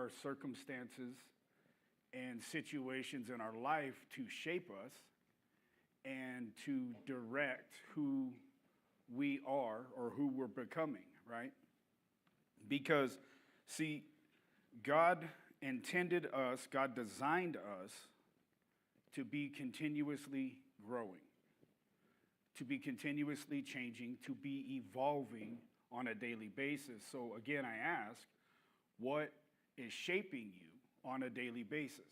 our circumstances and situations in our life to shape us and to direct who we are or who we're becoming, right? Because, see, God intended us, God designed us to be continuously growing, to be continuously changing, to be evolving on a daily basis. So again, I ask, what is shaping you on a daily basis?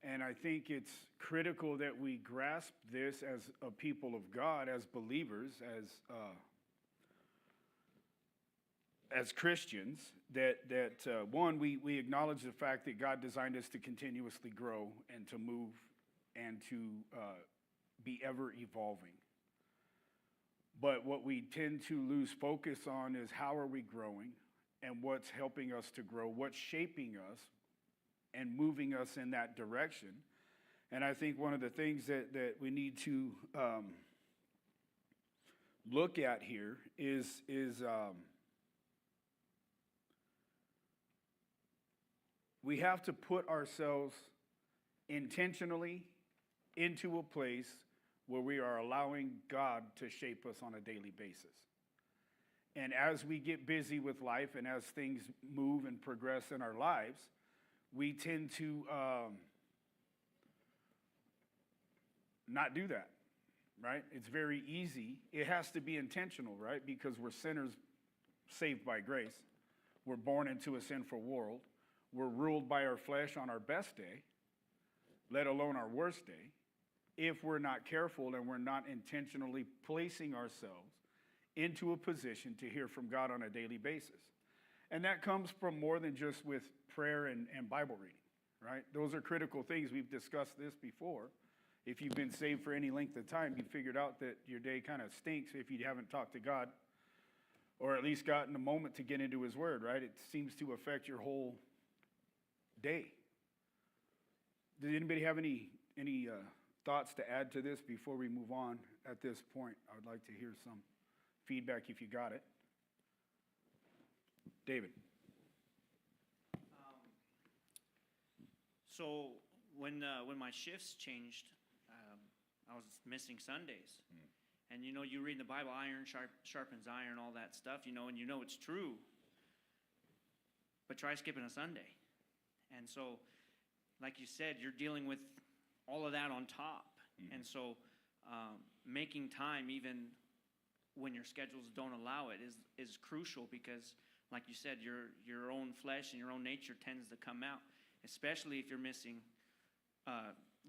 And I think it's critical that we grasp this as a people of God, as believers, as Christians, that one, we acknowledge the fact that God designed us to continuously grow and to move and to be ever evolving. But what we tend to lose focus on is how are we growing and what's helping us to grow, what's shaping us and moving us in that direction. And I think one of the things that we need to look at here is we have to put ourselves intentionally into a place where we are allowing God to shape us on a daily basis. And as we get busy with life and as things move and progress in our lives, we tend to not do that, right? It's very easy. It has to be intentional, right? Because we're sinners saved by grace. We're born into a sinful world. We're ruled by our flesh on our best day, let alone our worst day, if we're not careful and we're not intentionally placing ourselves into a position to hear from God on a daily basis. And that comes from more than just with prayer and Bible reading, right? Those are critical things. We've discussed this before. If you've been saved for any length of time, you figured out that your day kind of stinks if you haven't talked to God or at least gotten a moment to get into his word, right? It seems to affect your whole day. Does anybody have any thoughts to add to this before we move on at this point? I would like to hear some feedback if you got it. David. So when my shifts changed, I was missing Sundays. And you read in the Bible, iron sharpens iron, all that stuff, and it's true. But try skipping a Sunday. And so, like you said, you're dealing with all of that on top. Mm-hmm. And so making time, even when your schedules don't allow it, is crucial because, like you said, your own flesh and your own nature tends to come out, especially if you're missing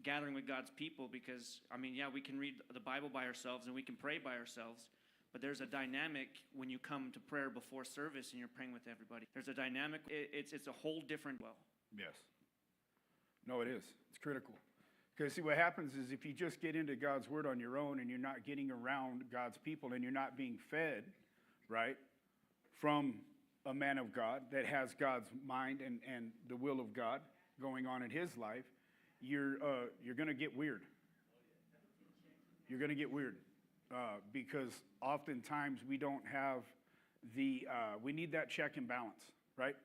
gathering with God's people because, we can read the Bible by ourselves and we can pray by ourselves, but there's a dynamic when you come to prayer before service and you're praying with everybody. There's a dynamic. It's a whole different well. Yes. No, it is. It's critical. Because see, what happens is if you just get into God's word on your own and you're not getting around God's people and you're not being fed, right, from a man of God that has God's mind and the will of God going on in his life, you're going to get weird. You're going to get weird because oftentimes we don't have we need that check and balance, right?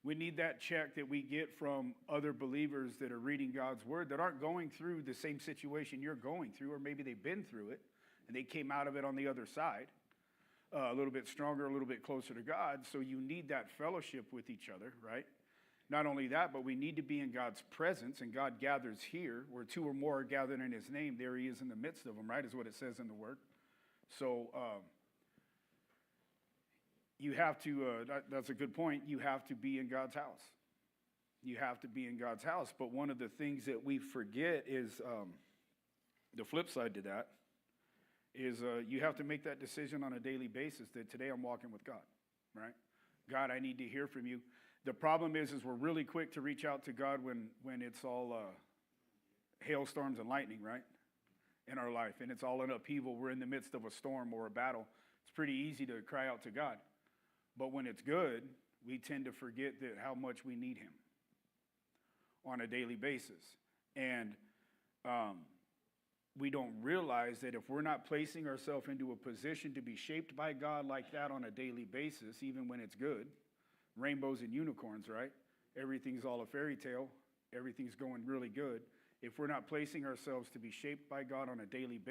We need that check that we get from other believers that are reading God's word that aren't going through the same situation you're going through, or maybe they've been through it and they came out of it on the other side, a little bit stronger, a little bit closer to God. So you need that fellowship with each other, right? Not only that, but we need to be in God's presence, and God gathers here where two or more are gathered in his name. There he is in the midst of them, right, is what it says in the word. So you have to, that's a good point, you have to be in God's house. You have to be in God's house. But one of the things that we forget is the flip side to that is you have to make that decision on a daily basis that today I'm walking with God, right? God, I need to hear from you. The problem is we're really quick to reach out to God when it's all hailstorms and lightning, right, in our life. And it's all in upheaval. We're in the midst of a storm or a battle. It's pretty easy to cry out to God. But when it's good, we tend to forget that how much we need him on a daily basis. And we don't realize that if we're not placing ourselves into a position to be shaped by God like that on a daily basis, even when it's good, rainbows and unicorns, right? Everything's all a fairy tale. Everything's going really good. If we're not placing ourselves to be shaped by God on a daily basis,